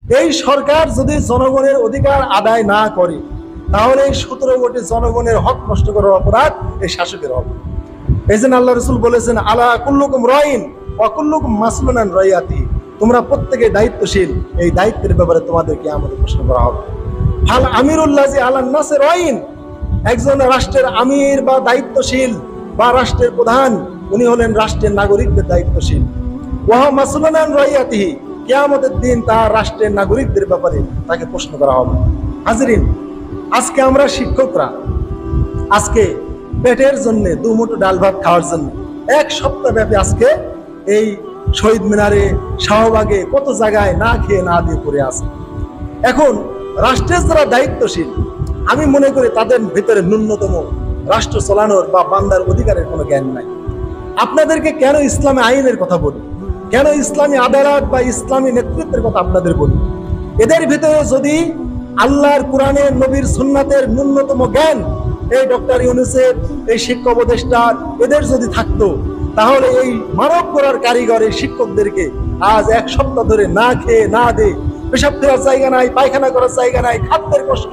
এই সরকার যদি জনগণের অধিকার আদায় না করে তাহলে এই 17 কোটি জনগণের হক নষ্ট করার অপরাধ এই শাসকের হবে। এই জন্য আল্লাহ রাসূল বলেছেন, আলা কুল্লুকুম রাইন ওয়া কুল্লুকুম মাসউলুন আন রাইয়াতি, তোমরা প্রত্যেকে দায়িত্বশীল, এই দায়িত্বের ব্যাপারে তোমাদেরকে আমাদের প্রশ্ন করা হবে। হাল আমিরুল্লাহি আলান নাসে রাইন, একজন রাষ্ট্রের আমির বা দায়িত্বশীল বা রাষ্ট্রের প্রধান, উনি হলেন রাষ্ট্রের নাগরিকদের দায়িত্বশীল। ওয়া মাসউলুন আন রাইয়াতিহি, কিয়ামতের দিন তার রাষ্ট্রের নাগরিকদের ব্যাপারে তাকে প্রশ্ন করা হবে। হাজরিন, আজকে আমরা শিক্ষকরা আজকে পেটের জন্য দুমুঠো ডাল ভাত খাওয়ার জন্য এক সপ্তাহ ব্যাপী আজকে এই শহীদ মিনারে, শাহবাগে, কত জায়গায় না খেয়ে না দিয়ে পড়ে আছে। এখন রাষ্ট্রের যারা দায়িত্বশীল, আমি মনে করি তাদের ভিতরে ন্যূনতম রাষ্ট্র চালানোর বা বান্দার অধিকারের কোনো জ্ঞান নাই। আপনাদেরকে কেন ইসলামী আইনের কথা বলি, কেন ইসলামী আদালত বা ইসলামী নেতৃত্বের কথা আপনাদের বলি? এদের ভিতরে যদি আল্লাহর কোরআনের, নবীর সুন্নাতের ন্যূনতম জ্ঞান এই ডক্টর ইউনূসের, এই শিক্ষা উপদেষ্টার, এদের যদি থাকতো, তাহলে এই মানব করার কারিগর এই শিক্ষকদেরকে আজ এক সপ্তাহ ধরে না খেয়ে না দে, পেশাব ফেরার জায়গা নাই, পায়খানা করার জায়গা নাই, খাদ্যের কষ্ট,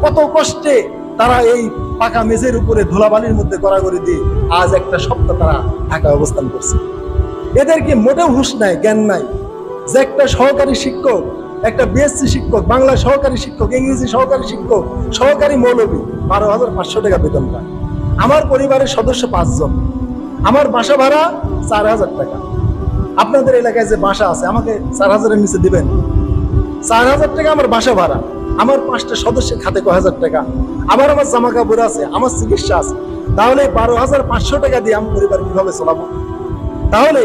কত কষ্টে তারা এই পাকা মেঝের উপরে ধুলাবালির মধ্যে গড়াগড়ি দিয়ে আজ একটা সপ্তাহ তারা ঢাকায় অবস্থান করছে। এদেরকে মোটেও হুঁশ নাই, জ্ঞান নাই যে একটা সহকারী শিক্ষক, একটা বিএসসি শিক্ষক, বাংলা সহকারী শিক্ষক, ইংরেজি সহকারী শিক্ষক, সহকারী মৌলবী 12,500 টাকা বেতন পায়। আমার পরিবারের সদস্য 5 জন, আমার বাসা ভাড়া 4,000 টাকা। আপনাদের এলাকায় যে বাসা আছে আমাকে 4,000-এর নিচে দিবেন? 4,000 টাকা আমার বাসা ভাড়া, আমার 5টা সদস্যের খাতে কয় হাজার টাকা, আমার জামা কাপড় আছে, আমার চিকিৎসা আছে, তাহলে 12,500 টাকা দিয়ে আমি পরিবার কিভাবে চলাবো? তাহলে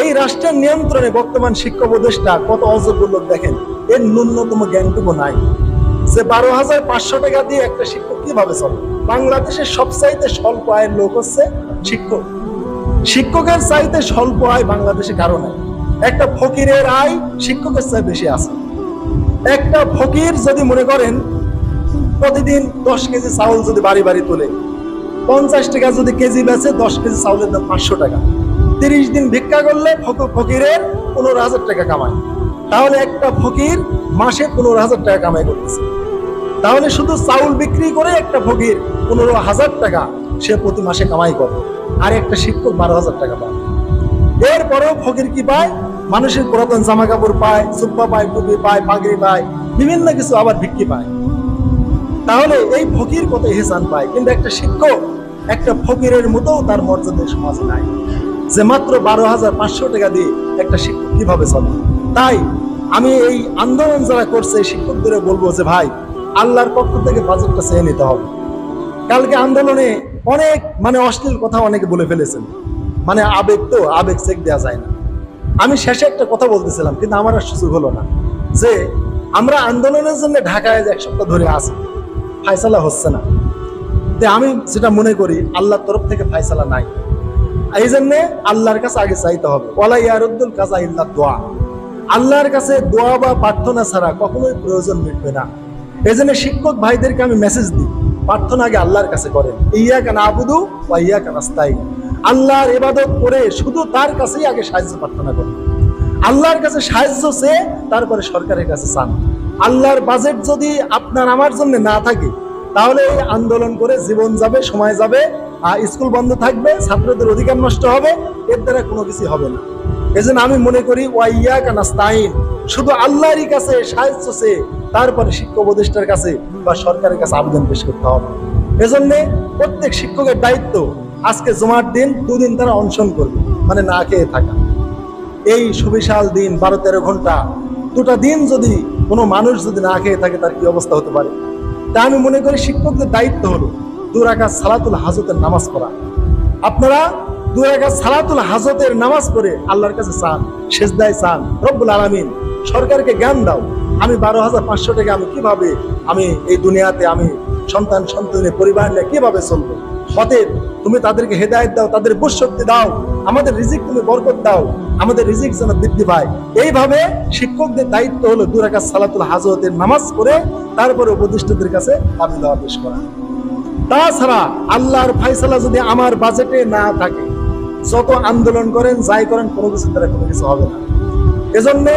এই রাষ্ট্রের নিয়ন্ত্রণে বর্তমান শিক্ষা উপদেষ্টা কত অযোগ্য লোক দেখেন, এর ন্যূনতম জ্ঞানটুকু নাই যে 12,500 টাকা দিয়ে একটা শিক্ষক কিভাবে চলে। বাংলাদেশের সবচাইতে স্বল্প আয়ের লোক হচ্ছে শিক্ষক। শিক্ষকের চাইতে স্বল্প আয় বাংলাদেশে কারো নাই। একটা ফকিরের আয় শিক্ষকের চাইতে বেশি আছে। একটা ফকির যদি মনে করেন প্রতিদিন 10 কেজি চাউল যদি বাড়ি বাড়ি তোলে, 50 টাকা যদি কেজি বেচে, 10 কেজি চাউলের দাম 500 টাকা। 30 দিন ভিক্ষা করলে ফকিরের 15,000 টাকা কামায়। তাহলে একটা ফকির মাসে 15,000 টাকা কামাই করতেছে। তাহলে শুধু চাউল বিক্রি করে একটা ফকির 15,000 টাকা সে প্রতি মাসে কামাই করে, আর একটা শিক্ষক 12,000 টাকা পায়। এরপরেও ফকির কি পায়? মানুষের পুরাতন জামা কাপড় পায়, জুব্বা পায়, টুপি পায়, পাগড়ি পায়, বিভিন্ন কিছু আবার ভিক্ষি পায়। তাহলে এই ফকির কত ইহসান পায়, কিন্তু একটা শিক্ষক একটা ফকিরের মতো তার মর্যাদা সমাজে নাই, যে মাত্র 12,500 টাকা দিয়ে একটা শিক্ষক কিভাবে চলে। তাই আমি এই আন্দোলন যারা করছে শিক্ষকদের বলবো যে ভাই, আল্লাহর পক্ষ থেকে বাজেটটা চেয়ে নিতে হবে। কালকে আন্দোলনে অনেক অশ্লীল কথা অনেকে বলে ফেলেছেন, আবেগ তো, আবেগ চেক দেওয়া যায় না। আমি শেষে একটা কথা বলতেছিলাম, কিন্তু আমার আর সুযোগ হলো না, যে আমরা আন্দোলনের জন্য ঢাকায় 1 সপ্তাহ ধরে আছি, ফায়সালা হচ্ছে না। আমি যেটা মনে করি আল্লাহর তরফ থেকে ফায়সালা নাই, এই জন্য আল্লাহর কাছে আগে চাইতে হবে। ওয়ালা ইয়ারুদ্দুল কাযা ইল্লা দুআ, আল্লাহর কাছে দোয়া বা প্রার্থনা ছাড়া কখনোই প্রয়োজন মিটবে না। এই জন্য শিক্ষক ভাইদেরকে আমি মেসেজ দিই, প্রার্থনা আগে আল্লাহর কাছে করেন। ইয়্যাকা না'বুদু ওয়া ইয়্যাকা নাস্তাইন, আল্লাহর ইবাদত করে শুধু তার কাছেই আগে সাহায্য প্রার্থনা করেন। আল্লাহর কাছে সাহায্য চেয়ে তারপরে সরকারের কাছে চান। আল্লাহর বাজেট যদি আপনার আমার জন্য না থাকে, তাহলে এই আন্দোলন করে জীবন যাবে, সময় যাবে, স্কুল বন্ধ থাকবে, ছাত্রদের অধিকার নষ্ট হবে, এর দ্বারা কোনো কিছু হবে না। এজন্য আমি মনে করি ওয়া ইয়্যাকা নাস্তাইন, শুধু আল্লাহরই কাছে সাহায্য চেয়ে তারপরে শিক্ষা উপদেষ্টার কাছে বা সরকারের কাছে আবেদন পেশ করতে হবে। এজন্য প্রত্যেক শিক্ষকের দায়িত্ব, আজকে জুমার দিন 2 দিন তারা অনশন করবে, না খেয়ে থাকা। এই সুবিশাল দিন 12-13 ঘন্টা, 2টা দিন যদি কোনো মানুষ যদি না খেয়ে থাকে, তার কি অবস্থা হতে পারে? তা আমি মনে করি শিক্ষকদের দায়িত্ব হলো 2 রাকাত সালাতুল হাজতের নামাজ পড়া। আপনারা 2 রাকাত সালাতুল হাজতের নামাজ পড়ে আল্লাহর কাছে চান, সেজদায় চান, রব্বুল আলামিন সরকারকে জ্ঞান দাও, আমি 12,500 টাকা আমি কিভাবে আমি এই দুনিয়াতে আমি সন্তানের পরিবার নিয়ে কিভাবে চলবো। অতএব তুমি তাদেরকে হেদায়েত দাও, তাদের বুঝশক্তি দাও, আমাদের রিজিক তুমি বরকত দাও, আমাদের রিজিক যেন বৃদ্ধি পায়। এইভাবে শিক্ষকদের দায়িত্ব হলো 2 রাকাত সালাতুল হাজতের নামাজ পড়ে তারপরে উপদেষ্টাদের কাছে দাবি দেওয়া পেশ করা। তাছাড়া আল্লাহর ফায়সালা যদি আমার বাজেটে না থাকে, যত আন্দোলন করেন যাই করেন, কোনো কিছু দ্বারা কোনো কিছু হবে না। এজন্য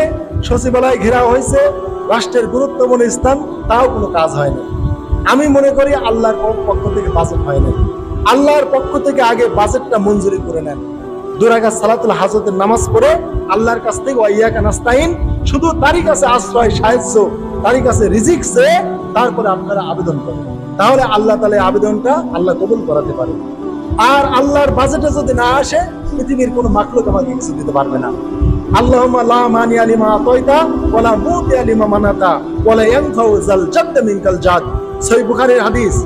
সচিবালয় ঘেরাও হয়েছে, রাষ্ট্রের গুরুত্বপূর্ণ স্থান, তাও কোনো কাজ হয় না। আমি মনে করি আল্লাহর পক্ষ থেকে বাজেট হয় না, আল্লাহর পক্ষ থেকে আগে বাজেটটা মঞ্জুরি করে নেন। 2 রাকাত সালাতুল হাজতের নামাজ পড়ে আল্লাহর কাছ থেকে ওয়াইয়াকা নাস্তাইন, শুধু তারই কাছে আশ্রয় সাহায্য, তারই কাছে রিজিক চেয়ে তারপরে আপনারা আবেদন করেন, তাহলে আল্লাহ তাআলা আবেদনটা আল্লাহ কবুল করাতে পারে। আর আল্লাহর বাজেটে যদি না আসে, পৃথিবীর কোনো মাখলুক আমাকে কিছু দিতে পারবে না। আল্লাহুম্মা লা মানিয়া লিমা আতাইতা ওয়ালা মুতিয়া লিমা মানাতা ওয়ালা ইয়ানফাউ যাল জাদ্দ মিনকাল জাদ। সহিহ বুখারীর হাদিস।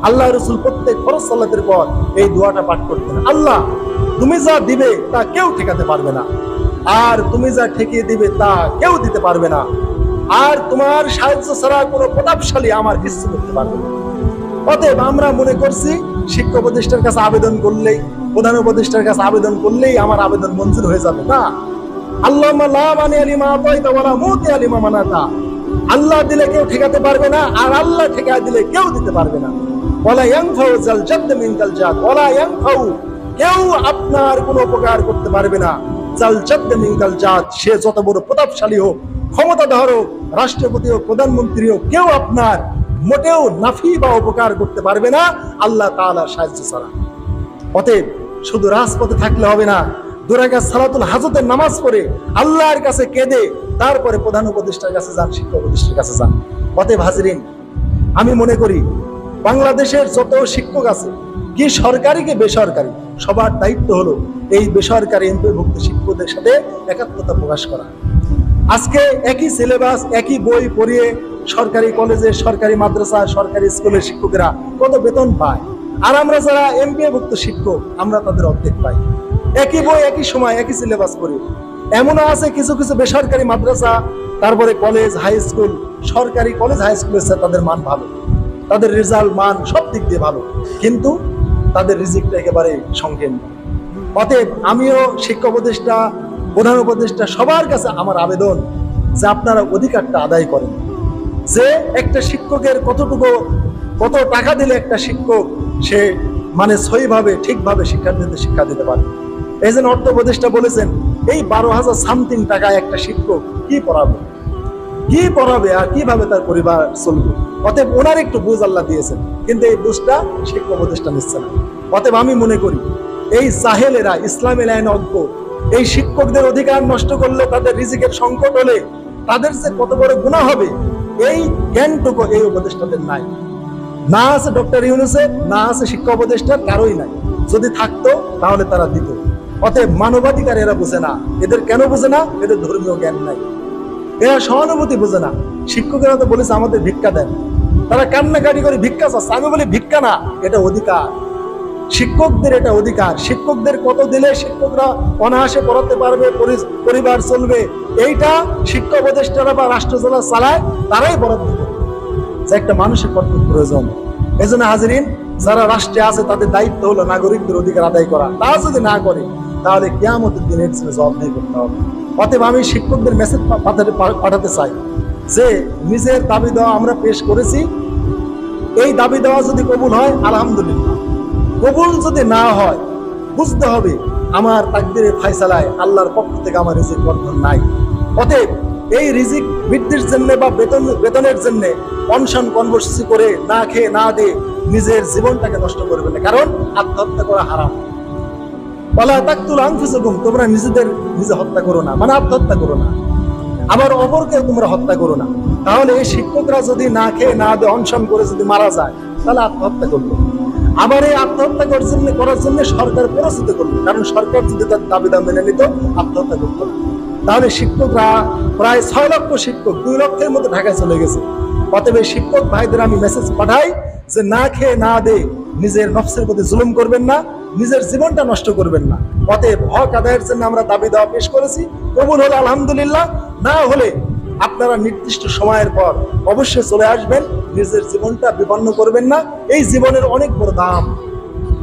আল্লাহ রাসূল প্রত্যেক ফরজ সালাতের পর এই দোয়াটা পাঠ করতেন। আল্লাহ, তুমি যা দিবে তা কেউ ঠেকাতে পারবে না, আর তুমি যা ঠেকিয়ে দিবে তা কেউ দিতে পারবে না, আর তোমার সাহায্য ছাড়া কোনো প্রতাপশালী আমার কিছু করতে পারবে না। অতএব আমরা মনে করছি শিক্ষা উপদেষ্টার কাছে আবেদন করলেই, প্রধান উপদেষ্টার কাছে আবেদন করলেই আমার আবেদন মঞ্জুর হয়ে যাবে, না। আল্লাহুম্মা লা মানিয়া লিমা আতাইতা ওয়ালা মুতিয়া লিমা মানাতা। আল্লাহ দিলে কেউ ঠেকাতে পারবে না, আর আল্লাহ ঠেকায় দিলে কেউ দিতে পারবে না। ওয়ালা ইয়ানফাউ যাল জাদ্দ মিনকাল জাদ। ওয়ালা ইয়ানফাউ, কেউ আপনার কোনো উপকার করতে পারবে না। যাল জাদ্দ মিনকাল জাদ, সে যত বড় প্রতাপশালী হোক, ক্ষমতাধর হোক, রাষ্ট্রপতি হোক, প্রধানমন্ত্রী হোক, কেউ আপনার মোটেও নাফি বা উপকার করতে পারবে না আল্লাহ তাআলার সাহায্য ছাড়া। অতএব শুধু রাজপথে থাকলে হবে না, 2 রাকাত সালাতুল হাজতের নামাজ পড়ে আল্লাহর কাছে কেঁদে তারপরে প্রধান উপদেষ্টার কাছে যান, শিক্ষা উপদেষ্টার কাছে যান। অতএব হাজিরিন, আমি মনে করি বাংলাদেশের যত শিক্ষক আছে, কি সরকারি কি বেসরকারি, সবার দায়িত্ব হলো এই বেসরকারি এমপিভুক্ত শিক্ষকদের সাথে একাত্মতা প্রকাশ করা। আজকে একই সিলেবাস, একই বই পড়িয়ে সরকারি কলেজে, সরকারি মাদ্রাসা, সরকারি স্কুলের শিক্ষকেরা কত বেতন পায়, আর আমরা যারা এমপিভুক্ত শিক্ষক আমরা তাদের অর্ধেক পাই। একই বই, একই সময়, একই সিলেবাস পড়ি। এমনও আছে কিছু কিছু বেসরকারি মাদ্রাসা, তারপরে কলেজ, হাই স্কুল, সরকারি কলেজ হাই স্কুলের সাথে তাদের মান ভালো, তাদের রেজাল্ট মান সব দিক দিয়ে ভালো, কিন্তু তাদের রিজিকটা একেবারে সংকীর্ণ। অতএব আমিও শিক্ষা উপদেষ্টা, প্রধান উপদেষ্টা সবার কাছে আমার আবেদন যে আপনারা অধিকারটা আদায় করেন, যে একটা শিক্ষকের কত টাকা দিলে একটা শিক্ষক সে মানে সহিভাবে ঠিকভাবে শিক্ষার্থীদের শিক্ষা দিতে পারে। এই জন্য অর্থ উপদেষ্টা বলেছেন এই 12,000 সামথিং টাকায় একটা শিক্ষক কি পড়াবে আর কিভাবে তার পরিবার চলবে। অতএব ওনার একটু বুঝ আল্লাহ দিয়েছেন, কিন্তু এই বুঝটা শিক্ষা উপদেষ্টা নিচ্ছে না। অতএব আমি মনে করি এই জাহেলেরা, ইসলামী লাইনে অজ্ঞ, এই শিক্ষকদের অধিকার নষ্ট করলে, তাদের রিজিকের সংকট হলে তাদের যে কত বড় গুনাহ হবে, এই জ্ঞানটুকু এই উপদেষ্টাদের নাই। না আছে ডক্টর ইউনূসের, না আছে শিক্ষা উপদেষ্টার, কারোই নাই। যদি থাকতো তাহলে তারা দিত। অতএব মানবাধিকার এরা বোঝে না। এদের কেন বোঝে না? এদের ধর্মীয় জ্ঞান নাই, এরা সহানুভূতি বোঝে না। শিক্ষকেরা তো বলেছে আমাদের ভিক্ষা দেন, তারা কান্নাকাটি করে ভিক্ষা চাচ্ছে। আমি বলি ভিক্ষা না, এটা অধিকার, শিক্ষকদের এটা অধিকার। শিক্ষকদের কত দিলে শিক্ষকরা অনায়াসে পড়াতে পারবে, পরিবার চলবে, এইটা শিক্ষা উপদেষ্টারা বা রাষ্ট্র যারা চালায় তারাই বরাদ্দ করে, যে একটা মানুষের কর্তব্য প্রয়োজন। এই জন্য হাজিরিন, যারা রাষ্ট্রে আছে তাদের দায়িত্ব হলো নাগরিকদের অধিকার আদায় করা। তা যদি না করে তাহলে কিয়ামতের দিনে জবাবদিহি করতে হবে। অতএব আমি শিক্ষকদের মেসেজ পাঠাতে চাই যে নিজের দাবি দেওয়া আমরা পেশ করেছি, এই দাবি দেওয়া যদি কবুল হয় আলহামদুলিল্লাহ, কবুল যদি না হয় বুঝতে হবে আমার তাকদীরের ফায়সালায় আল্লাহর পক্ষ থেকে আমার রিজিক বর্ধন নাই। অতএব এই রিজিক বৃদ্ধির জন্য বা বেতনের জন্য অনশন কর্মসূচি করে না খেয়ে না দিয়ে নিজের জীবনটাকে নষ্ট করবেন না, কারণ আত্মহত্যা করা হারাম। ওয়ালা তাকতুলু আনফুসাকুম, তোমরা নিজে হত্যা করো না, মানে আত্মহত্যা করো না, আবার অপরকে তোমরা হত্যা করো না। তাহলে এই শিক্ষকরা যদি না খেয়ে না দিয়ে অনশন করে যদি মারা যায় তাহলে আত্মহত্যা করলো। আবার এই আত্মহত্যা করার জন্য সরকার প্ররোচিত করলো, কারণ সরকার যদি তার দাবিদা মেনে নিত আত্মহত্যা করতো না। তাহলে শিক্ষকরা প্রায় 6 লক্ষ শিক্ষক 2 লক্ষের মধ্যে ঢাকায় চলে গেছে। অতএব শিক্ষক ভাইদের আমি মেসেজ পাঠাই যে না খেয়ে না দিয়ে নিজের নফসের প্রতি জুলুম করবেন না, নিজের জীবনটা নষ্ট করবেন না। অতএব হক আদায়ের জন্য আমরা দাবি দেওয়া পেশ করেছি, কবুল হলে আলহামদুলিল্লাহ, না হলে আপনারা নির্দিষ্ট সময়ের পর অবশ্যই চলে আসবেন। নিজের জীবনটা বিপন্ন করবেন না। এই জীবনের অনেক বড় দাম।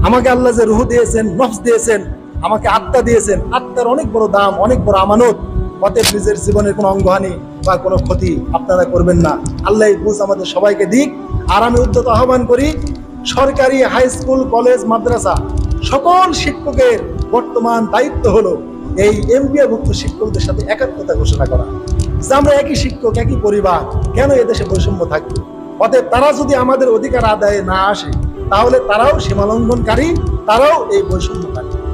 আমাকে আল্লাহ যে রুহ দিয়েছেন, নফস দিয়েছেন, আমাকে আত্মা দিয়েছেন, আত্মার অনেক বড় দাম, অনেক বড় আমানত। অতএব নিজের জীবনের কোনো অঙ্গহানি বা কোনো ক্ষতি আপনারা করবেন না। আল্লাহ এই বুঝ আমাদের সবাইকে দিক। আর আমি উদ্যত আহ্বান করি সরকারি হাই স্কুল, কলেজ, মাদ্রাসা সকল শিক্ষকের বর্তমান দায়িত্ব হলো এই এমপিওভুক্ত শিক্ষকদের সাথে একাত্মতা ঘোষণা করা। যে আমরা একই শিক্ষক, একই পরিবার, কেন এদেশে বৈষম্য থাকবে? অতএব তারা যদি আমাদের অধিকার আদায়ে না আসে, তাহলে তারাও সীমালঙ্ঘনকারী, তারাও এই বৈষম্যকারী।